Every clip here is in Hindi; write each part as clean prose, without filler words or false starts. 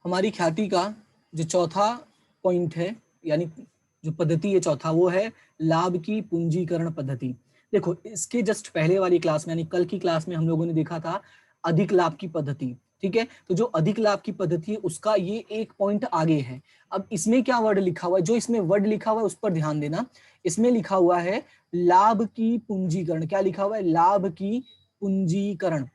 हमारी ख्याति का जो चौथा पॉइंट है, यानी जो पद्धति है चौथा, वो है लाभ की पूंजीकरण पद्धति। देखो, इसके जस्ट पहले वाली क्लास में यानी कल की क्लास में हम लोगों ने देखा था अधिक लाभ की पद्धति। ठीक है, तो जो अधिक लाभ की पद्धति है उसका ये एक पॉइंट आगे है। अब इसमें क्या वर्ड लिखा हुआ है, जो इसमें वर्ड लिखा हुआ है उस पर ध्यान देना। इसमें लिखा हुआ है लाभ की पूंजीकरण। क्या लिखा हुआ है? लाभ की पूंजीकरण।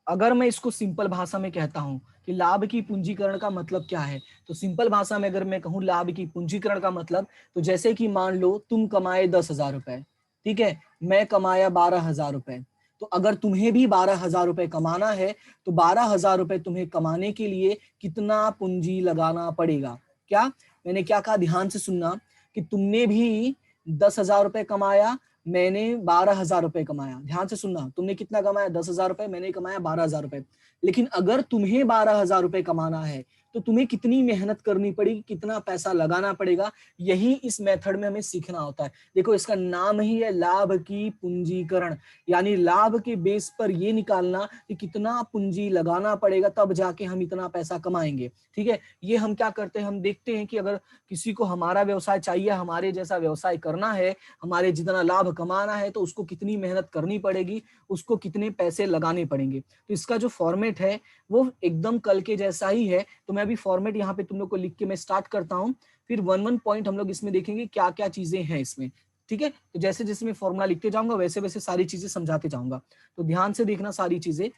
अगर मैं इसको सिंपल भाषा में कहता हूं कि लाभ की पूंजीकरण का मतलब क्या है, तो सिंपल भाषा में अगर मैं कहूं लाभ की पूंजीकरण का मतलब, तो जैसे कि मान लो तुम कमाए 10,000 रुपए, ठीक है, मैं कमाया 12,000 रुपए। तो अगर तुम्हें भी 12,000 रुपए कमाना है, तो 12,000 रुपए तुम्हें कमाने के लिए कितना पूंजी लगाना पड़ेगा? क्या मैंने क्या कहा, ध्यान से सुनना, कि तुमने भी 10,000 रुपए कमाया, मैंने 12,000 रुपए कमाया। ध्यान से सुनना, तुमने कितना कमाया? 10,000 रुपए, मैंने कमाया 12,000 रुपए। लेकिन अगर तुम्हें 12,000 रुपए कमाना है तो तुम्हें कितनी मेहनत करनी पड़ेगी, कितना पैसा लगाना पड़ेगा, यही इस मेथड में हमें सीखना होता है। देखो, इसका नाम ही है लाभ की पूंजीकरण, यानी लाभ के बेस पर ये निकालना कि कितना पूंजी लगाना पड़ेगा, तब जाके हम इतना पैसा कमाएंगे। ठीक है, ये हम क्या करते हैं, हम देखते हैं कि अगर किसी को हमारा व्यवसाय चाहिए, हमारे जैसा व्यवसाय करना है, हमारे जितना लाभ कमाना है, तो उसको कितनी मेहनत करनी पड़ेगी, उसको कितने पैसे लगाने पड़ेंगे। तो इसका जो फॉर्मेट है वो एकदम कल के जैसा ही है। तो मैं अभी फॉर्मेट यहाँ पे तुम लोग को लिख के मैं स्टार्ट करता हूँ, फिर वन वन पॉइंट हम लोग इसमें देखेंगे क्या क्या चीजें हैं इसमें। ठीक है, तो जैसे जैसे मैं फॉर्मूला लिखते जाऊंगा वैसे वैसे सारी चीजें समझाते जाऊंगा, तो ध्यान से देखना सारी चीजें।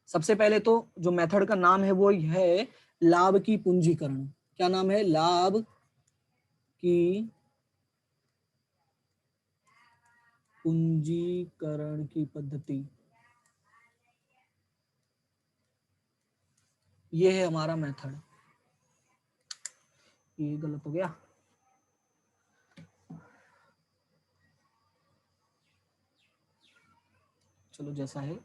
सबसे पहले तो जो मेथड का नाम है वो है लाभ की पूंजीकरण। क्या नाम है? लाभ की पूंजीकरण की पद्धति। ये है हमारा मेथड। ये गलत हो गया, चलो जैसा है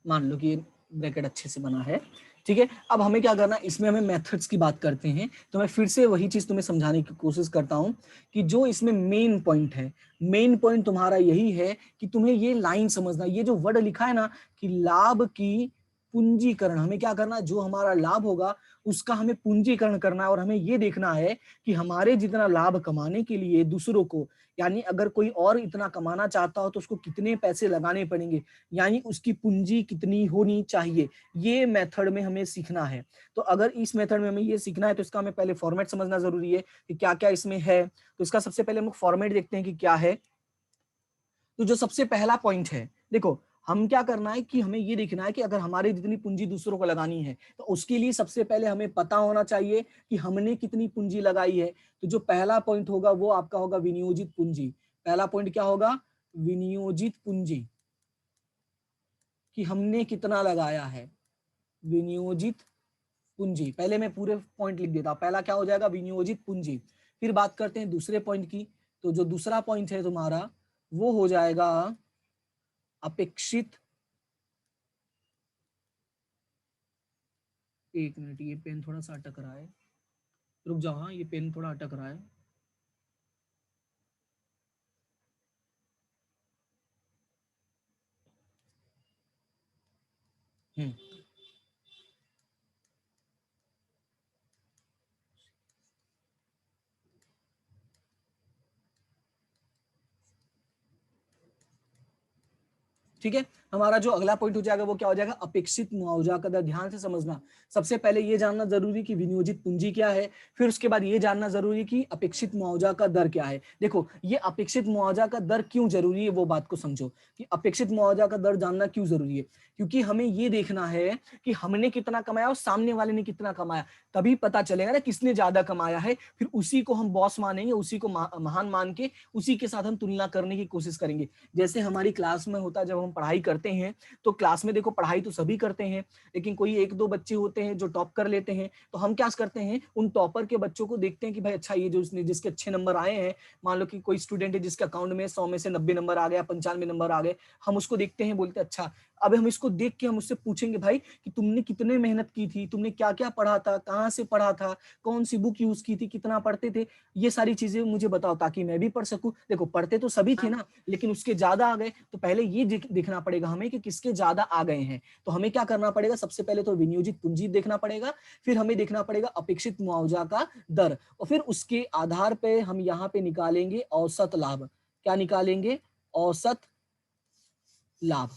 मान लो कि ये ब्रैकेट अच्छे से बना है। ठीक है, अब हमें क्या करना, इसमें हमें मेथड्स की बात करते हैं। तो मैं फिर से वही चीज तुम्हें समझाने की कोशिश करता हूं कि जो इसमें मेन पॉइंट है, मेन पॉइंट तुम्हारा यही है कि तुम्हें ये लाइन समझना, ये जो वर्ड लिखा है ना कि लाभ की पूंजीकरण, हमें क्या करना, जो हमारा लाभ होगा उसका हमें पूंजीकरण करना है। और हमें ये देखना है कि हमारे जितना लाभ कमाने के लिए दूसरों को, यानी अगर कोई और इतना कमाना चाहता हो तो उसको कितने पैसे लगाने पड़ेंगे, यानी उसकी पूंजी कितनी होनी चाहिए, ये मेथड में हमें सीखना है। तो अगर इस मेथड में हमें ये सीखना है तो इसका हमें पहले फॉर्मेट समझना जरूरी है कि क्या क्या इसमें है। तो इसका सबसे पहले हम फॉर्मेट देखते हैं कि क्या है। तो जो सबसे पहला पॉइंट है, देखो हम क्या करना है कि हमें ये देखना है कि अगर हमारी जितनी पूंजी दूसरों को लगानी है तो उसके लिए सबसे पहले हमें पता होना चाहिए कि हमने कितनी पूंजी लगाई है। तो जो पहला पॉइंट होगा वो आपका होगा विनियोजित पूंजी। पहला पॉइंट क्या होगा? विनियोजित पूंजी, कि हमने कितना लगाया है। विनियोजित पूंजी, पहले मैं पूरे पॉइंट लिख देता हूं। पहला क्या हो जाएगा? विनियोजित पूंजी। फिर बात करते हैं दूसरे पॉइंट की। तो जो दूसरा पॉइंट है तुम्हारा वो हो जाएगा अपेक्षित, एक मिनट, ये पेन थोड़ा सा अटक रहा है, रुक जाओ, हाँ ये पेन थोड़ा अटक रहा है। हम्म ठीक है, हमारा जो अगला पॉइंट हो जाएगा वो क्या हो जाएगा? अपेक्षित मुआवजा का दर। ध्यान से समझना, सबसे पहले ये जानना जरूरी कि विनियोजित पूंजी क्या है, फिर उसके बाद ये जानना जरूरी कि अपेक्षित मुआवजा का दर क्या है। देखो, ये अपेक्षित मुआवजा का दर क्यों जरूरी है वो बात को समझो कि अपेक्षित मुआवजा का दर जानना क्यों जरूरी है। क्योंकि हमें ये देखना है कि हमने कितना कमाया और सामने वाले ने कितना कमाया, तभी पता चलेगा ना किसने ज्यादा कमाया है। फिर उसी को हम बॉस मानेंगे, उसी को महान मान के उसी के साथ हम तुलना करने की कोशिश करेंगे। जैसे हमारी क्लास में होता है, जब हम पढ़ाई करते हैं तो क्लास में देखो पढ़ाई तो सभी करते हैं, लेकिन कोई एक दो बच्चे होते हैं जो टॉप कर लेते हैं। तो हम क्या करते हैं, उन टॉपर के बच्चों को देखते हैं कि भाई अच्छा, ये जो जिसके अच्छे नंबर आए हैं, मान लो कि कोई स्टूडेंट है जिसके अकाउंट में 100 में से 90 नंबर आ गया, 95 नंबर आ गए, हम उसको देखते हैं, बोलते हैं अच्छा अब हम इसको देख के हम उससे पूछेंगे भाई कि तुमने कितने मेहनत की थी, तुमने क्या क्या पढ़ा था, कहाँ से पढ़ा था, कौन सी बुक यूज की थी, कितना पढ़ते थे, ये सारी चीजें मुझे बताओ ताकि मैं भी पढ़ सकूं। देखो पढ़ते तो सभी थे ना, लेकिन उसके ज्यादा आ गए, तो पहले ये देखना पड़ेगा हमें कि किसके ज्यादा आ गए हैं। तो हमें क्या करना पड़ेगा, सबसे पहले तो विनियोजित पूंजी देखना पड़ेगा, फिर हमें देखना पड़ेगा अपेक्षित मुआवजा का दर, और फिर उसके आधार पे हम यहाँ पे निकालेंगे औसत लाभ। क्या निकालेंगे, औसत लाभ।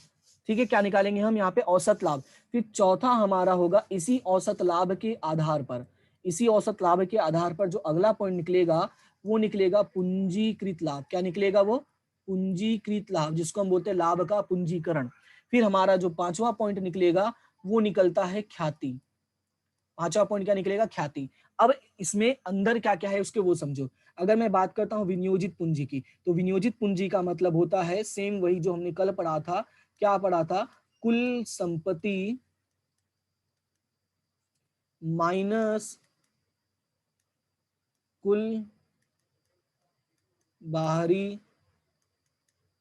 ठीक है, क्या निकालेंगे हम यहाँ पे, औसत लाभ। फिर चौथा हमारा होगा इसी औसत लाभ के आधार पर, इसी औसत लाभ के आधार पर जो अगला पॉइंट निकलेगा वो निकलेगा पूंजीकृत लाभ। क्या निकलेगा, वो पूंजीकृत लाभ, जिसको हम बोलते हैं लाभ का पूंजीकरण। फिर हमारा जो पांचवा पॉइंट निकलेगा वो निकलता है ख्याति। पांचवा पॉइंट क्या निकलेगा, ख्याति। अब इसमें अंदर क्या क्या है उसके वो समझो। अगर मैं बात करता हूं विनियोजित पूंजी की, तो विनियोजित पूंजी का मतलब होता है सेम वही जो हमने कल पढ़ा था। क्या पढ़ा था, कुल संपत्ति माइनस कुल बाहरी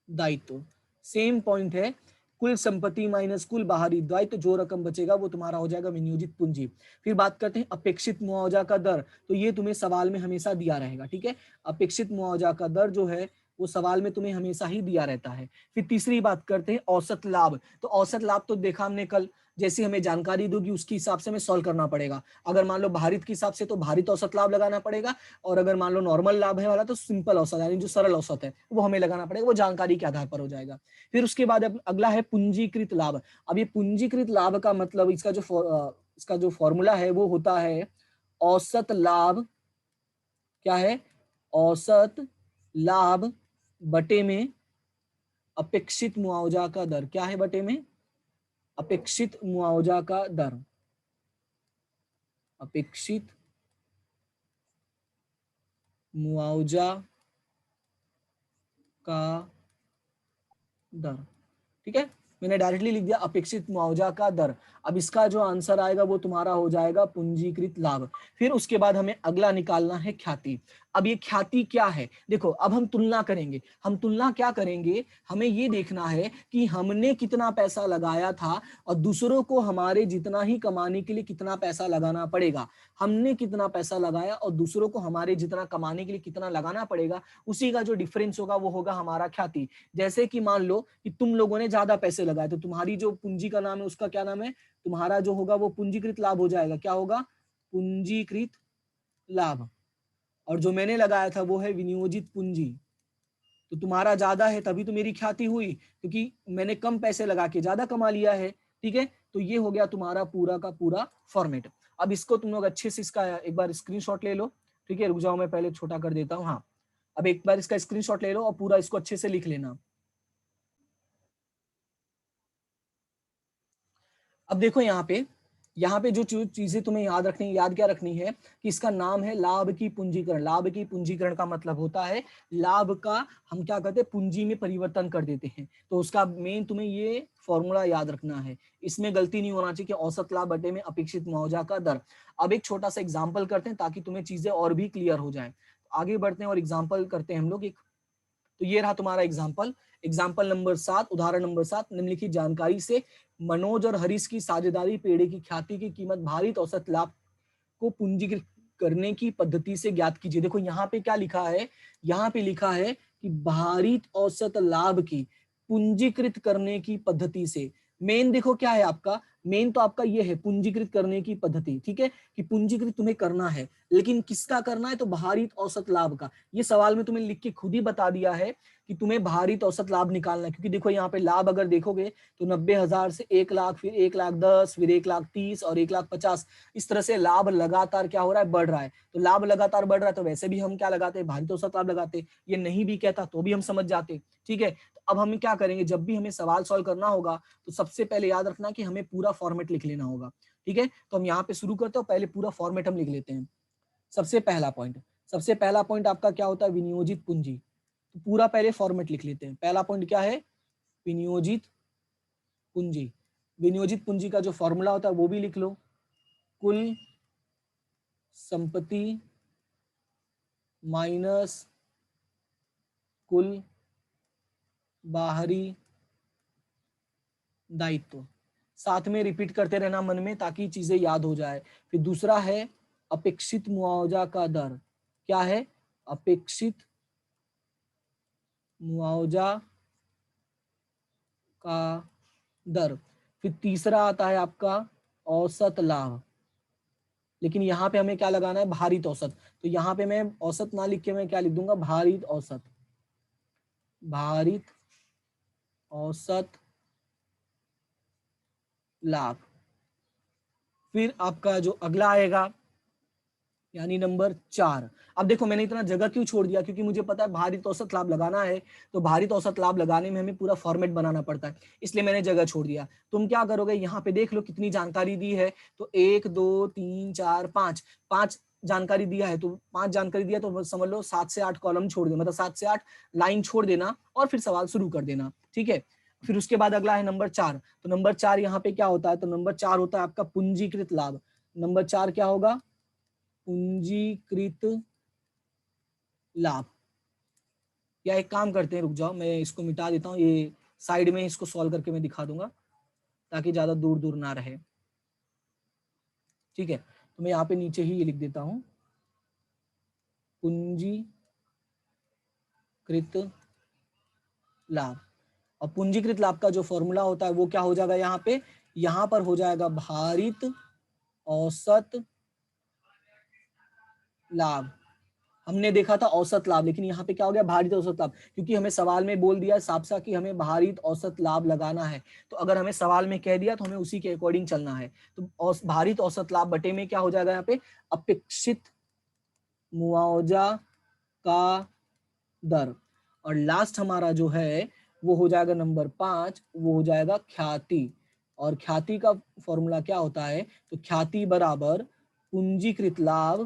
दायित्व। सेम पॉइंट है, कुल संपत्ति माइनस कुल बाहरी दायित्व, जो रकम बचेगा वो तुम्हारा हो जाएगा विनियोजित पूंजी। फिर बात करते हैं अपेक्षित मुआवजा का दर, तो ये तुम्हें सवाल में हमेशा दिया रहेगा। ठीक है, अपेक्षित मुआवजा का दर जो है वो सवाल में तुम्हें हमेशा ही दिया रहता है। फिर तीसरी बात करते हैं औसत लाभ। तो औसत लाभ तो देखा हमने कल, जैसी हमें जानकारी दोगी उसके हिसाब से हमें सॉल्व करना पड़ेगा। अगर मान लो भारित के हिसाब से तो भारित औसत लाभ लगाना पड़ेगा, और अगर मान लो नॉर्मल लाभ है वाला तो सिंपल औसत यानी जो सरल औसत है वो हमें लगाना पड़ेगा, वो जानकारी के आधार पर हो जाएगा। फिर उसके बाद अगला है पूंजीकृत लाभ। अब ये पूंजीकृत लाभ का मतलब इसका जो फॉर्मूला है वो होता है औसत लाभ। क्या है, औसत लाभ बटे में अपेक्षित मुआवजा का दर। क्या है, बटे में अपेक्षित मुआवजा का दर, अपेक्षित मुआवजा का दर। ठीक है, मैंने डायरेक्टली लिख दिया अपेक्षित मुआवजा का दर। अब इसका जो आंसर आएगा वो तुम्हारा हो जाएगा पूंजीकृत लाभ। फिर उसके बाद हमें अगला निकालना है ख्याति। अब ये ख्याति क्या है, देखो अब हम तुलना करेंगे। हम तुलना क्या करेंगे, हमें ये देखना है कि हमने कितना पैसा लगाया था और दूसरों को हमारे जितना ही कमाने के लिए कितना पैसा लगाना पड़ेगा। हमने कितना पैसा लगाया और दूसरों को हमारे जितना कमाने के लिए कितना लगाना पड़ेगा, उसी का जो डिफरेंस होगा वो होगा हमारा ख्याति। जैसे कि मान लो कि तुम लोगों ने ज्यादा पैसे लगाए, तो तुम्हारी जो पूंजी का नाम है उसका क्या नाम है, तुम्हारा जो होगा वो पूंजीकृत लाभ हो जाएगा। क्या होगा, पूंजीकृत लाभ। और जो मैंने लगाया था वो है विनियोजित पूंजी। तो तुम्हारा ज्यादा है तभी तो मेरी ख्याति हुई, क्योंकि मैंने कम पैसे लगा के ज्यादा कमा लिया है। ठीक है, तो ये हो गया तुम्हारा पूरा का पूरा फॉर्मेट। अब इसको तुम लोग अच्छे से इसका एक बार स्क्रीनशॉट ले लो। ठीक है, रुक जाओ मैं पहले छोटा कर देता हूँ। हाँ, अब एक बार इसका स्क्रीनशॉट ले लो और पूरा इसको अच्छे से लिख लेना। अब देखो यहाँ पे जो चीजें तुम्हें याद रखनी, याद क्या रखनी है कि इसका नाम है लाभ की पूंजीकरण। लाभ की पूंजीकरण का मतलब होता है लाभ का हम क्या करते हैं, पूंजी में परिवर्तन कर देते हैं। तो उसका मेन तुम्हें ये फॉर्मूला याद रखना है, इसमें गलती नहीं होना चाहिए कि औसत लाभ बटे में अपेक्षित मुआवजा का दर। अब एक छोटा सा एग्जाम्पल करते हैं ताकि तुम्हें चीजें और भी क्लियर हो जाए। आगे बढ़ते हैं और एग्जाम्पल करते हैं हम लोग एक। तो ये रहा तुम्हारा एग्जाम्पल, एग्जाम्पल नंबर 7, उदाहरण नंबर 7। निम्नलिखित जानकारी से मनोज और हरीश की साझेदारी पेड़े की ख्याति की कीमत भारित औसत लाभ को पूंजीकृत करने की पद्धति से ज्ञात कीजिए। देखो यहाँ पे क्या लिखा है, यहाँ पे लिखा है कि भारित औसत लाभ की पूंजीकृत करने की पद्धति से। मेन देखो क्या है आपका, मेन तो आपका ये है पूंजीकृत करने की पद्धति। ठीक है, कि पूंजीकृत तुम्हें करना है, लेकिन किसका करना है, तो भारित औसत लाभ का। ये सवाल में तुम्हें लिख के खुद ही बता दिया है कि तुम्हें भारित औसत लाभ निकालना है, क्योंकि देखो यहाँ पे लाभ अगर देखोगे तो 90,000 से 1,00,000, फिर 1,10,000, फिर 1,30,000 और 1,50,000, इस तरह से लाभ लगातार क्या हो रहा है, बढ़ रहा है। तो लाभ लगातार बढ़ रहा है तो वैसे भी हम क्या लगाते हैं, भारित औसत लाभ लगाते। ये नहीं भी कहता तो भी हम समझ जाते। ठीक है, तो अब हम क्या करेंगे, जब भी हमें सवाल सॉल्व करना होगा तो सबसे पहले याद रखना कि हमें पूरा फॉर्मेट लिख लेना होगा। ठीक है, तो हम यहाँ पे शुरू करते हैं, पहले पूरा फॉर्मेट हम लिख लेते हैं। सबसे पहला पॉइंट, सबसे पहला पॉइंट आपका क्या होता है, विनियोजित पूंजी। तो पूरा पहले फॉर्मेट लिख लेते हैं। पहला पॉइंट क्या है, विनियोजित पूंजी। विनियोजित पूंजी का जो फॉर्मूला होता है वो भी लिख लो, कुल संपत्ति माइनस कुल बाहरी दायित्व, साथ में रिपीट करते रहना मन में ताकि चीजें याद हो जाए। फिर दूसरा है अपेक्षित मुआवजा का दर, क्या है? अपेक्षित मुआवजा का दर। फिर तीसरा आता है आपका औसत लाभ, लेकिन यहाँ पे हमें क्या लगाना है? भारित औसत। तो यहाँ पे मैं औसत ना लिख के मैं क्या लिख दूंगा? भारित औसत, भारित औसत लाभ। फिर आपका जो अगला आएगा यानी नंबर 4। अब देखो मैंने इतना जगह क्यों छोड़ दिया, क्योंकि मुझे पता है भारित औसत लाभ लगाना है, तो भारित औसत लाभ लगाने में हमें पूरा फॉर्मेट बनाना पड़ता है, इसलिए मैंने जगह छोड़ दिया। तुम क्या करोगे, यहाँ पे देख लो कितनी जानकारी दी है, तो 1 2 3 4 5, 5 जानकारी दिया है, तो 5 जानकारी दिया तो समझ लो 7 से 8 कॉलम छोड़ दे, मतलब 7 से 8 लाइन छोड़ देना और फिर सवाल शुरू कर देना, ठीक है। फिर उसके बाद अगला है नंबर 4। तो नंबर 4 यहाँ पे क्या होता है? तो नंबर 4 होता है आपका पूंजीकृत लाभ। नंबर 4 क्या होगा? पूंजीकृत लाभ। या एक काम करते हैं, रुक जाओ मैं इसको मिटा देता हूँ, ये साइड में इसको सॉल्व करके मैं दिखा दूंगा ताकि ज्यादा दूर दूर ना रहे, ठीक है। तो मैं यहाँ पे नीचे ही ये लिख देता हूँ, पूंजीकृत लाभ। और पूंजीकृत लाभ का जो फॉर्मूला होता है वो क्या हो जाएगा? यहाँ पे, यहाँ पर हो जाएगा भारित औसत लाभ। हमने देखा था औसत लाभ, लेकिन यहाँ पे क्या हो गया? भारित औसत लाभ, क्योंकि हमें सवाल में बोल दिया साफ साफ कि हमें भारित औसत लाभ लगाना है, तो अगर हमें सवाल में कह दिया तो हमें उसी के अकॉर्डिंग चलना है। तो भारित औसत लाभ बटे में क्या हो जाएगा? यहाँ पे अपेक्षित मुआवजा का दर। और लास्ट हमारा जो है वो हो जाएगा नंबर 5, वो हो जाएगा ख्याति। और ख्याति का फॉर्मूला क्या होता है? तो ख्याति बराबर पूंजीकृत लाभ,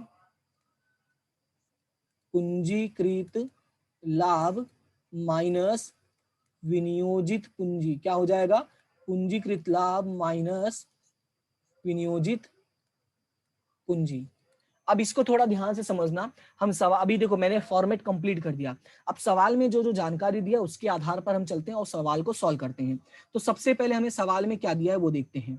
पूंजीकृत लाभ माइनस विनियोजित पूंजी। क्या हो जाएगा? पूंजीकृत लाभ माइनस विनियोजित पूंजी। अब इसको थोड़ा ध्यान से समझना। हम सवाल, अभी देखो मैंने फॉर्मेट कंप्लीट कर दिया, अब सवाल में जो जो जानकारी दिया उसके आधार पर हम चलते हैं और सवाल को सॉल्व करते हैं। तो सबसे पहले हमें सवाल में क्या दिया है वो देखते हैं।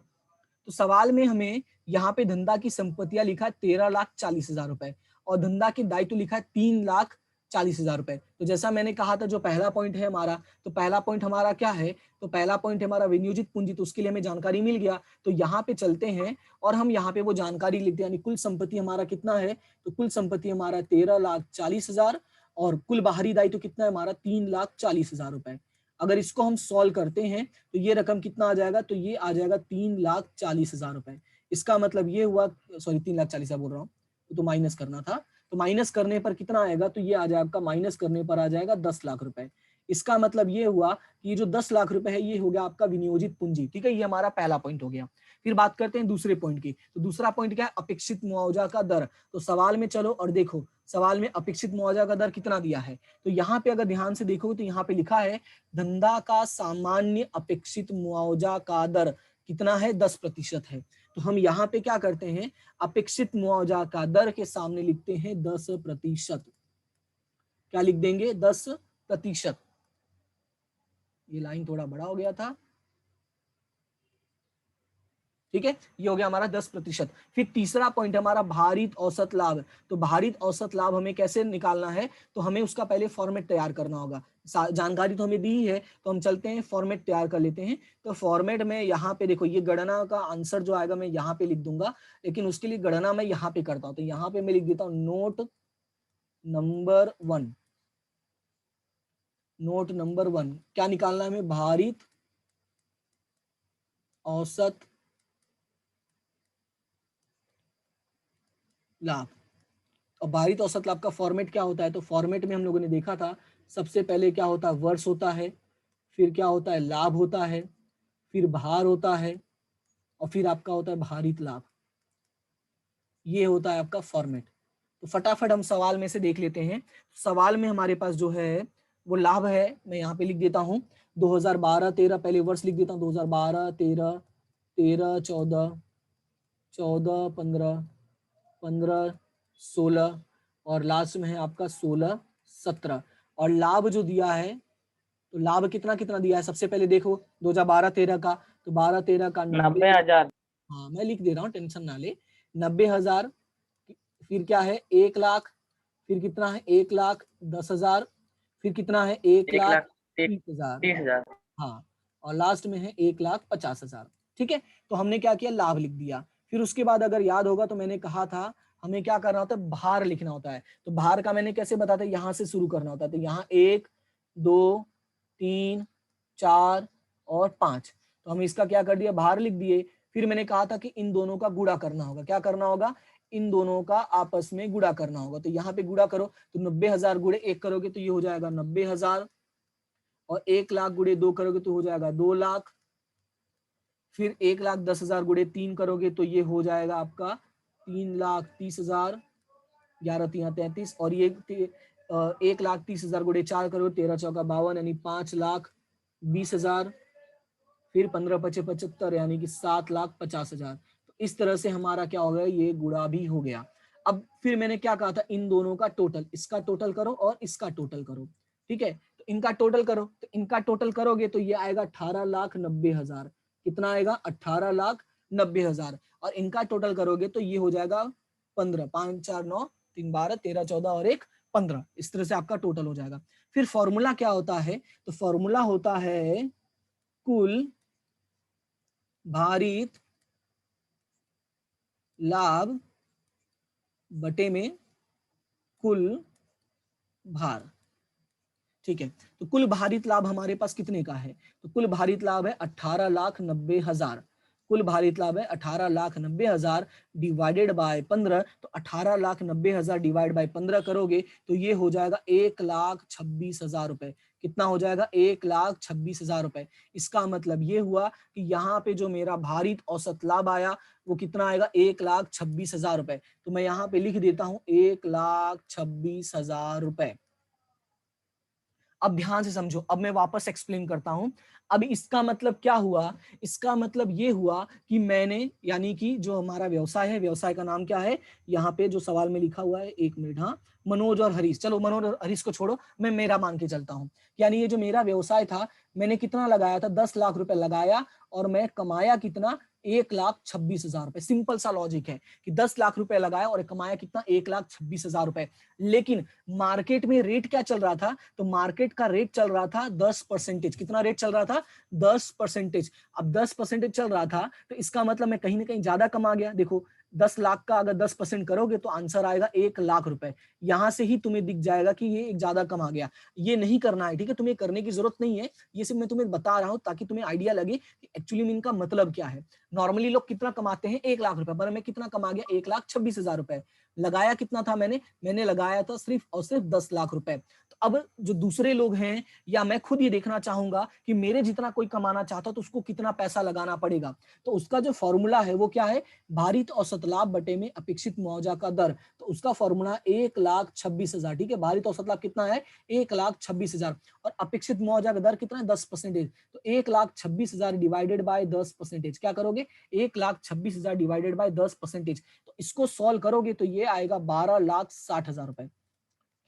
तो सवाल में हमें यहाँ पे धंधा की संपत्तियां लिखा है 13,40,000 रुपए और धंधा की दायित्व लिखा है 3,40,000 रुपए। तो जैसा मैंने कहा था जो पहला पॉइंट है हमारा, तो पहला पॉइंट हमारा क्या है? तो पहला पॉइंट है हमारा विनियोजित पूंजी, तो उसके लिए हमें जानकारी मिल गया। तो यहाँ पे चलते हैं और हम यहाँ पे वो जानकारी लिखते हैं, यानी कुल संपत्ति हमारा कितना है? तो कुल संपत्ति हमारा 13,40,000 और कुल बाहरी दायित्व कितना है हमारा? 3,40,000 रुपए। अगर इसको हम सॉल्व करते हैं तो ये रकम कितना आ जाएगा? तो ये आ जाएगा 3,40,000 रुपए। इसका मतलब ये हुआ, सॉरी 3,40,000 बोल रहा हूँ, तो माइनस करना था। तो माइनस करने पर कितना आएगा? तो ये आ जाएगा आपका, माइनस करने पर आ जाएगा 10 लाख रुपए। इसका मतलब ये हुआ कि ये जो 10 लाख रुपए है ये हो गया आपका विनियोजित पूंजी, ठीक है। ये हमारा पहला पॉइंट हो गया। फिर बात करते हैं दूसरे पॉइंट की। तो दूसरा पॉइंट क्या है? अपेक्षित मुआवजा का दर। तो सवाल में चलो और देखो, सवाल में अपेक्षित मुआवजा का दर कितना दिया है। तो यहाँ पे अगर ध्यान से देखोगे तो यहाँ पे लिखा है धंधा का सामान्य अपेक्षित मुआवजा का दर कितना है? 10% है। तो हम यहाँ पे क्या करते हैं? अपेक्षित मुआवजा का दर के सामने लिखते हैं 10%। क्या लिख देंगे? 10%। ये लाइन थोड़ा बड़ा हो गया था, ठीक है। ये हो गया हमारा 10%। फिर तीसरा पॉइंट हमारा भारित औसत लाभ। तो भारित औसत लाभ हमें कैसे निकालना है? तो हमें उसका पहले फॉर्मेट तैयार करना होगा। जानकारी तो हमें दी ही है, तो हम चलते हैं फॉर्मेट तैयार कर लेते हैं। तो फॉर्मेट में यहाँ पे देखो, ये गणना का आंसर जो आएगा मैं यहाँ पे लिख दूंगा, लेकिन उसके लिए गणना मैं यहाँ पे करता हूँ। तो यहाँ पे मैं लिख देता हूँ नोट नंबर 1। नोट नंबर 1 क्या निकालना है हमें? भारित औसत लाभ। और भारित औसत लाभ का फॉर्मेट क्या होता है? तो फॉर्मेट में हम लोगों ने देखा था, सबसे पहले क्या होता है? वर्ष होता है, फिर क्या होता है? लाभ होता है, फिर भार होता है, और फिर आपका होता है भारित लाभ। ये होता है आपका फॉर्मेट। तो फटाफट हम सवाल में से देख लेते हैं। सवाल में हमारे पास जो है वो लाभ है, मैं यहाँ पे लिख देता हूँ 2012-13, पहले वर्ष लिख देता हूँ 2012-13, 13-14, 14-15, 15-16, और लास्ट में है आपका 16-17। और लाभ जो दिया है, तो लाभ कितना कितना दिया है? सबसे पहले देखो 2012-13 का, तो 12 13 का 90,000। हाँ मैं लिख दे रहा हूँ, टेंशन ना ले। 90,000, फिर क्या है 1,00,000, फिर कितना है 1,10,000, फिर कितना है 1,30,000, 1,30,000। हाँ, और लास्ट में है 1,50,000। ठीक है, तो हमने क्या किया, लाभ लिख दिया। फिर उसके बाद अगर याद होगा तो मैंने कहा था हमें क्या करना होता है, भार लिखना होता है। तो भार का मैंने कैसे बताया था, यहाँ से शुरू करना होता है। तो यहाँ 1 2 3 4 और 5, तो हम इसका क्या कर दिया, भार लिख दिए। फिर मैंने कहा था कि इन दोनों का गुणा करना होगा। क्या करना होगा, इन दोनों का आपस में गुणा करना होगा। तो यहाँ पे गुणा करो, तो 90,000 गुणे 1 करोगे तो ये हो जाएगा 90,000, और 1,00,000 गुणे 2 करोगे तो हो जाएगा 2,00,000। फिर 1,10,000 गुणे 3 करोगे तो ये हो जाएगा आपका 3,30,000, 11 3 33, और ये 1,30,000 गुणे 4 करोगे 13 चौका 52, यानी 5,20,000। फिर 15 पचे 75, यानी कि 7,50,000। तो इस तरह से हमारा क्या हो गया, ये गुणा भी हो गया। अब फिर मैंने क्या कहा था, इन दोनों का टोटल, इसका टोटल करो और इसका टोटल करो। ठीक है, तो इनका टोटल करो, तो इनका टोटल करोगे तो ये आएगा 18,90,000। कितना आएगा, 18,90,000। और इनका टोटल करोगे तो ये हो जाएगा 15, 5 4 9 3 12 13 14 और 1 15। इस तरह से आपका टोटल हो जाएगा। फिर फॉर्मूला क्या होता है, तो फॉर्मूला होता है कुल भारित लाभ बटे में कुल भार। ठीक है, तो कुल भारित लाभ हमारे पास कितने का है, तो कुल भारित लाभ है 18,90,000। कुल भारित लाभ है 18,90,000 डिवाइडेड बाय 15। तो 18,90,000 डिवाइड बाय 15 करोगे तो ये हो जाएगा 1,26,000 रुपए। कितना हो जाएगा, 1,26,000 रुपए। इसका मतलब ये हुआ कि यहाँ पे जो मेरा भारित औसत लाभ आया वो कितना आएगा, 1,26,000 रुपए। तो मैं यहाँ पे लिख देता हूँ 1,26,000 रुपए। अब ध्यान से समझो, अब मैं वापस एक्सप्लेन करता हूं। अब इसका मतलब क्या हुआ, इसका मतलब ये हुआ कि मैंने, यानी कि जो हमारा व्यवसाय है, व्यवसाय का नाम क्या है, यहाँ पे जो सवाल में लिखा हुआ है, 1 मिनट, हाँ, मनोज और हरीश। चलो मनोज और हरीश को छोड़ो, मैं मेरा मान के चलता हूँ। यानी ये जो मेरा व्यवसाय था, मैंने कितना लगाया था, 10 लाख रुपए लगाया, और मैं कमाया कितना, 1,26,000 रुपए। सिंपल सा लॉजिक है कि 10 लाख रुपए लगाया और कमाया कितना, 1,26,000 रुपए। लेकिन मार्केट में रेट क्या चल रहा था, तो मार्केट का रेट चल रहा था 10%। कितना रेट चल रहा था, 10%। अब 10% चल रहा था, तो इसका मतलब मैं कहीं ना कहीं ज्यादा कमा गया। देखो 10 लाख का अगर 10% करोगे तो आंसर आएगा 1,00,000 रुपए। यहां से ही तुम्हें दिख जाएगा कि ये एक ज्यादा कमा गया। ये नहीं करना है, ठीक है, तुम्हें करने की जरूरत नहीं है। ये सिर्फ मैं तुम्हें बता रहा हूं ताकि तुम्हें आइडिया लगे कि एक्चुअली में इनका मतलब क्या है। नॉर्मली लोग कितना कमाते हैं, 1,00,000 रुपए, पर मैं कितना कमा गया, 1,26,000 रुपए। लगाया कितना था मैंने लगाया था सिर्फ और सिर्फ 10 लाख रुपए। तो अब जो दूसरे लोग हैं, या मैं खुद ये देखना चाहूंगा कि मेरे जितना कोई कमाना चाहता तो उसको कितना पैसा लगाना पड़ेगा। तो उसका जो फॉर्मूला है वो क्या है, भारित औसत लाभ बटे में अपेक्षित मुआवजा का दर। तो उसका फॉर्मूला 1,26,000। ठीक है, भारित औसत लाभ कितना है, 1,26,000, और अपेक्षित मुआवजा का दर कितना है, 10%। तो 1,26,000 डिवाइडेड बाय 10%। क्या करोगे, 1,26,000 डिवाइडेड बाय 10%। तो इसको सॉल्व करोगे तो ये आएगा 12,60,000 रुपए।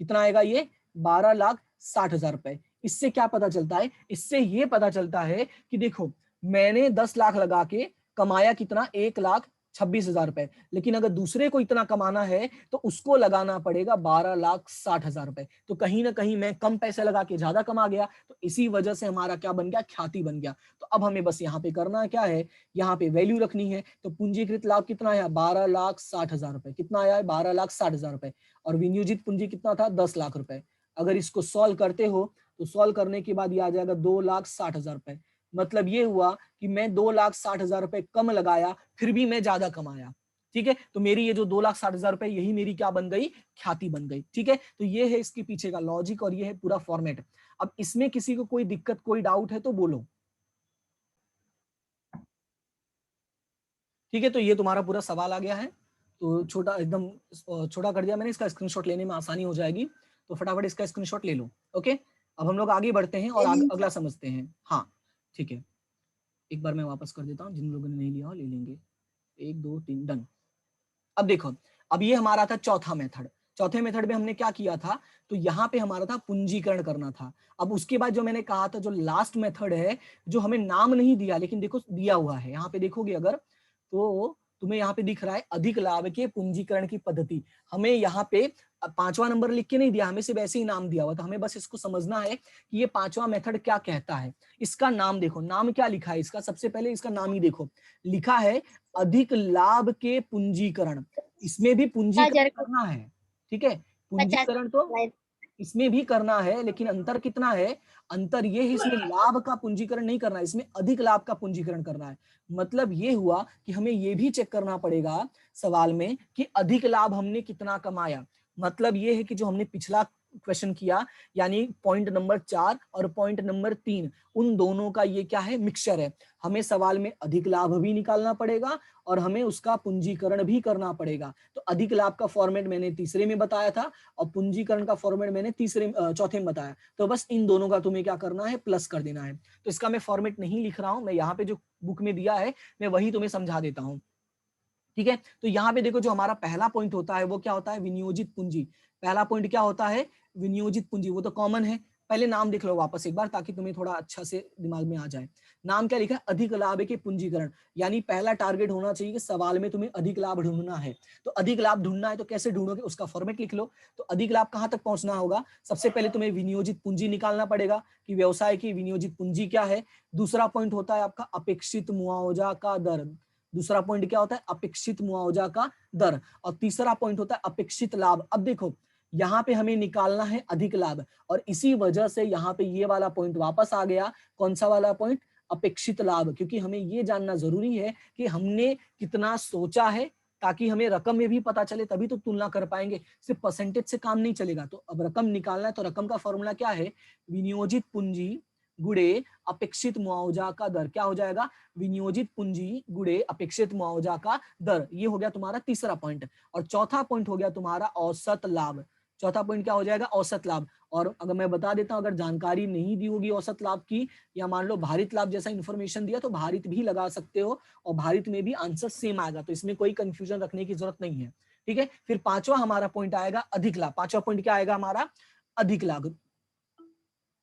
कितना आएगा ये, 12,60,000 रुपए। इससे क्या पता चलता है, इससे ये पता चलता है कि देखो मैंने 10 लाख लगा के कमाया कितना, 1,26,000 रुपए। लेकिन अगर दूसरे को इतना कमाना है तो उसको लगाना पड़ेगा 12,60,000 रुपए। तो कहीं ना कहीं मैं कम पैसे लगा के ज्यादा कमा गया, तो इसी वजह से हमारा क्या बन गया, ख्याति बन गया। तो अब हमें बस यहाँ पे करना क्या है, यहाँ पे वैल्यू रखनी है। तो पूंजीकृत लाभ कितना आया, 12,60,000 रुपए। कितना आया है, 12,60,000 रुपए। और विनियोजित पूंजी कितना था, 10 लाख रुपए। अगर इसको सॉल्व करते हो तो सॉल्व करने के बाद ये आ जाएगा 2,60,000 रुपए। मतलब ये हुआ कि मैं 2,60,000 रुपए कम लगाया, फिर भी मैं ज्यादा कमाया। ठीक है, तो मेरी ये जो 2,60,000 रुपए, यही मेरी क्या बन गई, ख्याति बन गई। ठीक है, तो ये है इसके पीछे का लॉजिक और ये है पूरा फॉर्मेट। अब इसमें किसी को कोई दिक्कत, कोई डाउट है तो बोलो। ठीक है, तो ये तुम्हारा पूरा सवाल आ गया है। तो छोटा एकदम छोटा कर दिया मैंने, इसका स्क्रीनशॉट लेने में आसानी हो जाएगी। तो फटाफट इसका स्क्रीनशॉट ले लो। ओके, अब हम लोग आगे बढ़ते हैं और अगला समझते हैं। हाँ ठीक है, एक बार मैं वापस कर देता हूँ, जिन लोगों ने नहीं लिया हो ले लेंगे। 1 2 3 डन। अब देखो, अब ये हमारा था चौथा मेथड। चौथे मेथड में हमने क्या किया था, तो यहाँ पे हमारा था पूंजीकरण करना था। अब उसके बाद जो मैंने कहा था, जो लास्ट मेथड है, जो हमें नाम नहीं दिया लेकिन देखो दिया हुआ है, यहाँ पे देखोगे अगर तो तुम्हें यहाँ पे दिख रहा है अधिक लाभ के पूंजीकरण की पद्धति। हमें यहाँ पे 5वां नंबर लिख के नहीं दिया, हमें सिर्फ ऐसे ही नाम दिया हुआ था। हमें बस इसको समझना है कि ये 5वां मेथड क्या कहता है। इसका नाम देखो, नाम क्या लिखा है इसका, सबसे पहले इसका नाम ही देखो, लिखा है अधिक लाभ के पूंजीकरण। इसमें भी पूंजीकरण करना है, ठीक है, पूंजीकरण तो इसमें भी करना है, लेकिन अंतर कितना है, अंतर ये है इसमें लाभ का पूंजीकरण नहीं करना है, इसमें अधिक लाभ का पूंजीकरण करना है। मतलब ये हुआ कि हमें ये भी चेक करना पड़ेगा सवाल में कि अधिक लाभ हमने कितना कमाया। मतलब ये है कि जो हमने पिछला क्वेश्चन किया, यानी पॉइंट नंबर 4 और पॉइंट नंबर 3, उन दोनों का ये क्या है, मिक्सचर है। हमें सवाल में अधिक लाभ भी निकालना पड़ेगा और हमें उसका पूंजीकरण भी करना पड़ेगा। तो अधिक लाभ का फॉर्मेट मैंने तीसरे में बताया था और पूंजीकरण का फॉर्मेट मैंने चौथे में बताया। तो बस इन दोनों का तुम्हें क्या करना है, प्लस कर देना है। तो इसका मैं फॉर्मेट नहीं लिख रहा हूं, मैं यहाँ पे जो बुक में दिया है मैं वही तुम्हें समझा देता हूँ, ठीक है। तो यहाँ पे देखो, जो हमारा पहला पॉइंट होता है वो क्या होता है, विनियोजित पूंजी। पहला पॉइंट क्या होता है, विनियोजित पूंजी, वो तो कॉमन है। पहले नाम देख लो वापस एक बार, ताकि तुम्हें थोड़ा अच्छा से दिमाग में आ जाए। नाम क्या लिखा है, अधिक लाभ के पूंजीकरण, यानी पहला टारगेट होना चाहिए कि सवाल में तुम्हें अधिक लाभ ढूंढना है। तो अधिक लाभ ढूंढना है तो कैसे ढूंढोगे, उसका फॉर्मेट लिख लो। तो अधिक लाभ कहां तक पहुंचना होगा, सबसे पहले तुम्हें विनियोजित पूंजी निकालना पड़ेगा कि व्यवसाय की विनियोजित पूंजी क्या है। दूसरा पॉइंट होता है आपका अपेक्षित मुआवजा का दर। दूसरा पॉइंट क्या होता है, अपेक्षित मुआवजा का दर। और तीसरा पॉइंट होता है अपेक्षित लाभ। अब देखो, यहाँ पे हमें निकालना है अधिक लाभ, और इसी वजह से यहाँ पे ये वाला पॉइंट वापस आ गया। कौन सा वाला पॉइंट, अपेक्षित लाभ, क्योंकि हमें ये जानना जरूरी है कि हमने कितना सोचा है, ताकि हमें रकम में भी पता चले, तभी तो तुलना कर पाएंगे। सिर्फ परसेंटेज से काम नहीं चलेगा। तो अब रकम निकालना है, तो रकम का फॉर्मूला क्या है, विनियोजित पूंजी गुणे अपेक्षित मुआवजा का दर। क्या हो जाएगा, विनियोजित पूंजी गुणे अपेक्षित मुआवजा का दर। ये हो गया तुम्हारा तीसरा पॉइंट। और चौथा पॉइंट हो गया तुम्हारा औसत लाभ। चौथा पॉइंट क्या हो जाएगा, औसत लाभ। और अगर मैं बता देता हूं, अगर जानकारी नहीं दी होगी औसत लाभ की, या मान लो भारित लाभ जैसा इन्फॉर्मेशन दिया, तो भारित भी लगा सकते हो, और भारित में भी आंसर सेम आएगा। तो इसमें कोई कंफ्यूजन रखने की जरूरत नहीं है, ठीक है। फिर पांचवा हमारा पॉइंट आएगा अधिक लाभ। पांचवा पॉइंट क्या आएगा हमारा, अधिक लाभ।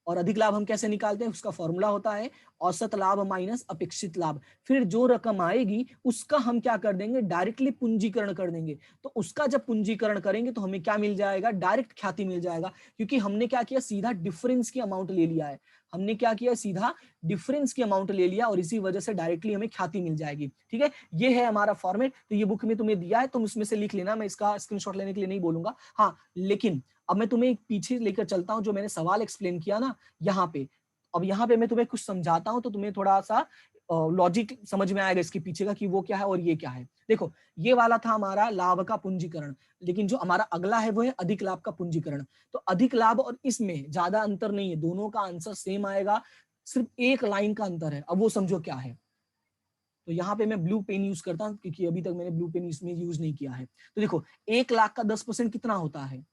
और अधिक लाभ हम कैसे निकालते हैं, उसका फॉर्मूला होता है औसत लाभ माइनस अपेक्षित लाभ। फिर जो रकम आएगी उसका हम क्या कर देंगे, डायरेक्टली पूंजीकरण कर देंगे। तो उसका जब पूंजीकरण करेंगे तो हमें क्या मिल जाएगा, डायरेक्ट ख्याति मिल जाएगा। क्योंकि हमने क्या किया, सीधा डिफरेंस की अमाउंट ले लिया है। हमने क्या किया, सीधा डिफरेंस की अमाउंट ले लिया, और इसी वजह से डायरेक्टली हमें ख्याति मिल जाएगी, ठीक है। ये है हमारा फॉर्मेट। तो ये बुक में तुम्हें दिया है, तुम उसमें से लिख लेना, मैं इसका स्क्रीनशॉट लेने के लिए नहीं बोलूंगा। हाँ, लेकिन अब मैं तुम्हें पीछे लेकर चलता हूं, जो मैंने सवाल एक्सप्लेन किया ना यहाँ पे। अब यहाँ पे मैं तुम्हें कुछ समझाता हूं, तो तुम्हें थोड़ा सा लॉजिक समझ में आएगा इसके पीछे का, कि वो क्या है और ये क्या है। देखो, ये वाला था हमारा लाभ का पूंजीकरण, लेकिन जो हमारा अगला है वो है अधिक लाभ का पूंजीकरण। तो अधिक लाभ और इसमें ज्यादा अंतर नहीं है, दोनों का आंसर सेम आएगा, सिर्फ एक लाइन का अंतर है। अब वो समझो क्या है। तो यहाँ पे मैं ब्लू पेन यूज करता हूँ, क्योंकि अभी तक मैंने ब्लू पेन इसमें यूज नहीं किया है। तो देखो, 1 लाख का 10% कितना होता है,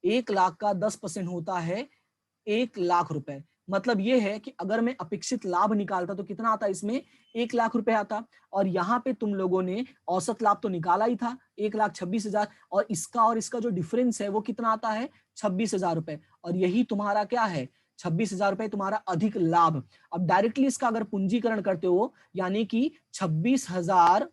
1 लाख का 10% होता है 1 लाख रुपए। मतलब ये है कि अगर मैं अपेक्षित लाभ निकालता तो कितना आता, इसमें 1 लाख रुपए आता। और यहाँ पे तुम लोगों ने औसत लाभ तो निकाला ही था, 1,26,000, और इसका जो डिफरेंस है वो कितना आता है, 26,000 रुपए। और यही तुम्हारा क्या है, 26,000 रुपए तुम्हारा अधिक लाभ। अब डायरेक्टली इसका अगर पूंजीकरण करते हो, यानी कि 26,000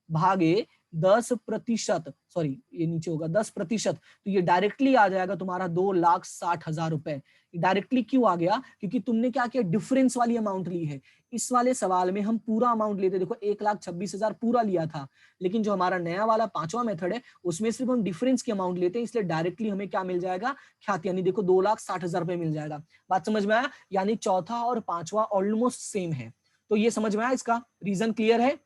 भागे 10%, सॉरी ये नीचे होगा 10%, तो ये डायरेक्टली आ जाएगा तुम्हारा 2,60,000 रुपए। डायरेक्टली क्यों आ गया, क्योंकि तुमने क्या किया, डिफरेंस वाली अमाउंट ली है। इस वाले सवाल में हम पूरा अमाउंट लेते, देखो 1,26,000 पूरा लिया था, लेकिन जो हमारा नया वाला 5वां मेथड है उसमें सिर्फ हम डिफरेंस की अमाउंट लेते हैं, इसलिए डायरेक्टली हमें क्या मिल जाएगा, ख्याति, यानी देखो 2,60,000 रुपए मिल जाएगा। बात समझ में आया, यानी चौथा और 5वां ऑलमोस्ट सेम है। तो ये समझ में आया, इसका रीजन क्लियर है।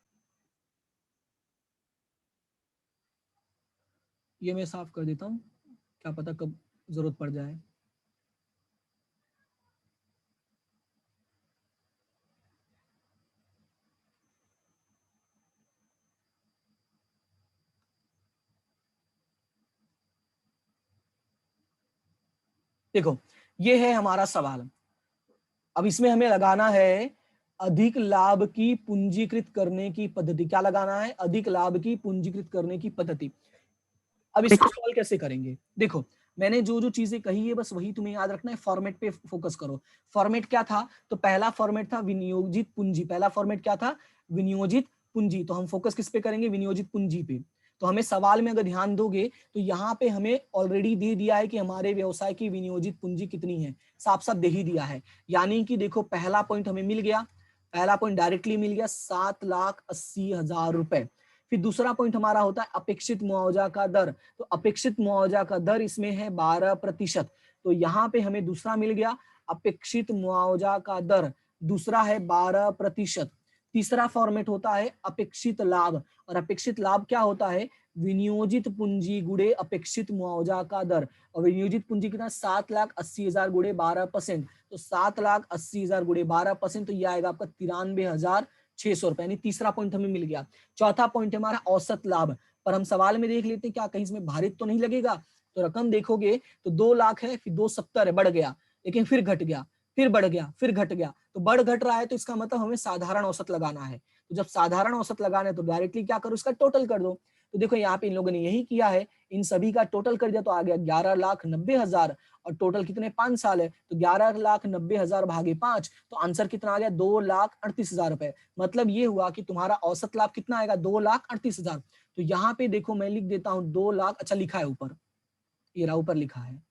ये मैं साफ कर देता हूँ, क्या पता कब जरूरत पड़ जाए। देखो, ये है हमारा सवाल। अब इसमें हमें लगाना है अधिक लाभ की पूंजीकृत करने की पद्धति। क्या लगाना है, अधिक लाभ की पूंजीकृत करने की पद्धति। अब इसको सॉल्व कैसे करेंगे? देखो मैंने जो जो चीजें कही है बस वही तुम्हें याद रखना है, फॉर्मेट पे फोकस करो। फॉर्मेट क्या था? तो पहला फॉर्मेट था विनियोजित पूंजी। पहला फॉर्मेट क्या था? विनियोजित पूंजी। तो हम फोकस किस पे करेंगे? विनियोजित पूंजी पे। तो हमें सवाल में अगर ध्यान दोगे तो यहाँ पे हमें ऑलरेडी दे दिया है कि हमारे व्यवसाय की विनियोजित पूंजी कितनी है, साफ साफ दे ही दिया है। यानी कि देखो पहला पॉइंट हमें मिल गया, पहला पॉइंट डायरेक्टली मिल गया 7,80,000 रुपए। फिर दूसरा पॉइंट हमारा होता है अपेक्षित मुआवजा का दर। तो अपेक्षित मुआवजा का दर इसमें है 12%। तो यहाँ पे हमें दूसरा मिल गया अपेक्षित मुआवजा का दर, दूसरा है 12%। तीसरा फॉर्मेट होता है अपेक्षित लाभ, और अपेक्षित लाभ क्या होता है? विनियोजित पूंजी गुणे अपेक्षित मुआवजा का दर। और विनियोजित पूंजी कितना? 7,80,000 गुणे 12%। तो 7,80,000 गुणे 12%, तो ये आएगा आपका 93,600 रुपए, यानी तीसरा पॉइंट हमें मिल गया। चौथा पॉइंट हमारा औसत लाभ, पर हम सवाल में देख लेते हैं क्या कहीं इसमें भारित तो नहीं लगेगा। तो रकम देखोगे तो 2 लाख है, फिर 270 है, बढ़ गया, लेकिन फिर घट गया, फिर बढ़ गया, फिर घट गया। तो बढ़ घट रहा है तो इसका मतलब हमें साधारण औसत लगाना है। तो जब साधारण औसत लगाना है तो डायरेक्टली क्या करो? इसका टोटल कर दो। तो देखो यहाँ पे इन लोगों ने यही किया है, इन सभी का टोटल कर दिया तो आ गया 11,90,000, और टोटल कितने? 5 साल है, तो 11,90,000 भागे 5, तो आंसर कितना आ गया? 2,38,000 रुपए। मतलब ये हुआ कि तुम्हारा औसत लाभ कितना आएगा? 2,38,000। तो यहाँ पे देखो मैं लिख देता हूँ 2 लाख, अच्छा लिखा है ऊपर, ये रहा ऊपर लिखा है,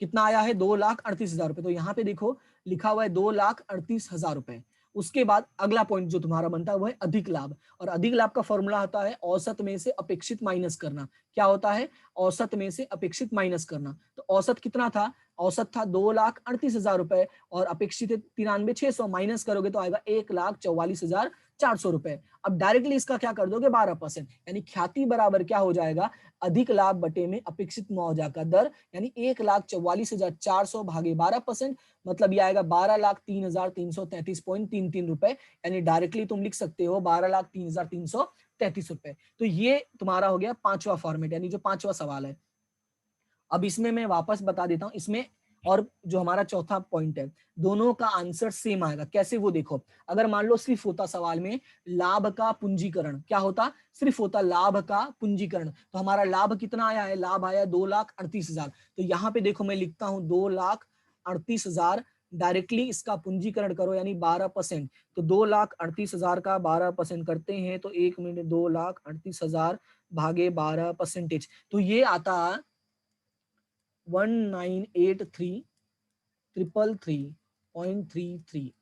कितना आया है? 2,38,000 रुपए। तो यहाँ पे देखो लिखा हुआ है 2,38,000 रुपए। उसके बाद अगला पॉइंट जो तुम्हारा बनता है वो है अधिक लाभ, और अधिक लाभ का फॉर्मूला होता है औसत में से अपेक्षित माइनस करना। क्या होता है? औसत में से अपेक्षित माइनस करना। तो औसत कितना था? औसत था 2,38,000 रुपए, और अपेक्षित है 93,600, माइनस करोगे तो आएगा 1,44,400 रुपए। अब डायरेक्टली इसका क्या कर दोगे? 12%, यानी ख्याति बराबर क्या हो जाएगा? अधिक लाभ बटे में अपेक्षित मुआवजा का दर, यानी 1,44,400 भागे 12%, मतलब ये आएगा 12,03,333.33 रुपए, यानी डायरेक्टली तुम लिख सकते हो 12,03,333 रुपए। तो ये तुम्हारा हो गया पांचवा फॉर्मेट, यानी जो पांचवा सवाल है। अब इसमें मैं वापस बता देता हूं, इसमें और जो हमारा चौथा पॉइंट है, दोनों का आंसर सेम आएगा। कैसे? वो देखो, अगर मान लो सिर्फ होता सवाल में लाभ का पूंजीकरण, क्या होता? सिर्फ होता लाभ का पूंजीकरण, तो हमारा लाभ कितना आया है? लाभ आया 2,38,000। तो यहाँ पे देखो मैं लिखता हूँ 2,38,000, डायरेक्टली इसका पूंजीकरण करो यानी 12%। तो 2,38,000 का 12% करते हैं तो 1 मिनट, 2,38,000 भागे 12%, तो ये आता 19,83,333.33,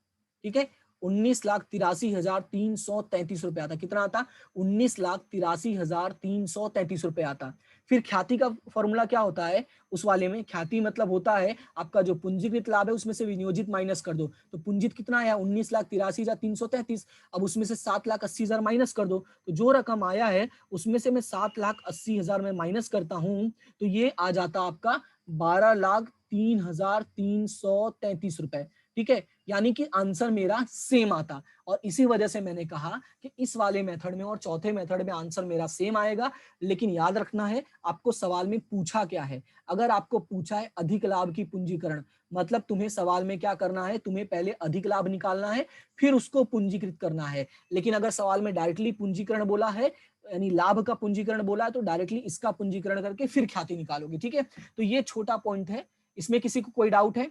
ठीक है, 19,83,333 रुपए आता। कितना आता? 19,83,333 रुपए आता। फिर ख्याति का फॉर्मूला क्या होता है उस वाले में? ख्याति मतलब होता है आपका जो पूंजीकृत लाभ है उसमें से विनियोजित माइनस कर दो। तो पूंजित कितना आया? 19,83,333। अब उसमें से 7,80,000 माइनस कर दो, तो जो रकम आया है उसमें से मैं 7,80,000 में माइनस करता हूं, तो ये आ जाता आपका 12,03,333 रुपए। ठीक है, यानी कि आंसर मेरा सेम आता। और इसी वजह से मैंने कहा कि इस वाले मेथड में और चौथे मेथड में आंसर मेरा सेम आएगा। लेकिन याद रखना है आपको सवाल में पूछा क्या है। अगर आपको पूछा है अधिक लाभ की पूंजीकरण, मतलब तुम्हें सवाल में क्या करना है? तुम्हें पहले अधिक लाभ निकालना है, फिर उसको पूंजीकृत करना है। लेकिन अगर सवाल में डायरेक्टली पूंजीकरण बोला है, यानी लाभ का पूंजीकरण बोला है, तो डायरेक्टली इसका पूंजीकरण करके फिर ख्याति निकालोगे। ठीक है, तो ये छोटा पॉइंट है, इसमें किसी को कोई डाउट है?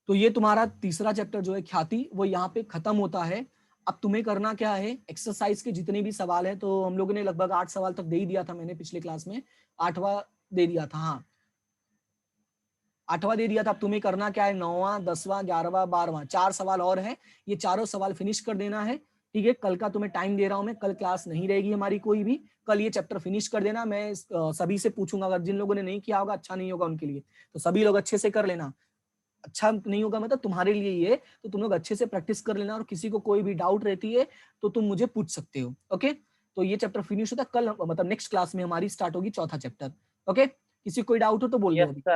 तो ये तुम्हारा तीसरा चैप्टर जो है ख्याति, वो यहाँ पे खत्म होता है। अब तुम्हें करना क्या है? एक्सरसाइज के जितने भी सवाल है, तो हम लोगों ने लगभग 8 सवाल तक दे ही दिया था, मैंने पिछले क्लास में 8वां दे दिया था। हाँ, 8वां दे दिया था। अब तुम्हें करना क्या है? 9वां, 10वां, 11वां, 12वां, 4 सवाल और है, ये चारों सवाल फिनिश कर देना है। ठीक है, कल का तुम्हें टाइम दे रहा हूं मैं, कल क्लास नहीं रहेगी हमारी कोई भी। कल ये चैप्टर फिनिश कर देना। मैं सभी से पूछूंगा, अगर जिन लोगों ने नहीं किया होगा, अच्छा नहीं होगा उनके लिए, तो सभी लोग अच्छे से कर लेना। अच्छा नहीं होगा मतलब तुम्हारे लिए ये, तो तुम लोग अच्छे से प्रैक्टिस कर लेना। और किसी को कोई भी डाउट रहती है तो तुम मुझे पूछ सकते हो। ओके, तो ये चैप्टर फिनिश होता है कल, मतलब नेक्स्ट क्लास में हमारी स्टार्ट होगी चौथा चैप्टर। ओके, किसी को कोई डाउट हो तो बोल दो यस अभी। सर।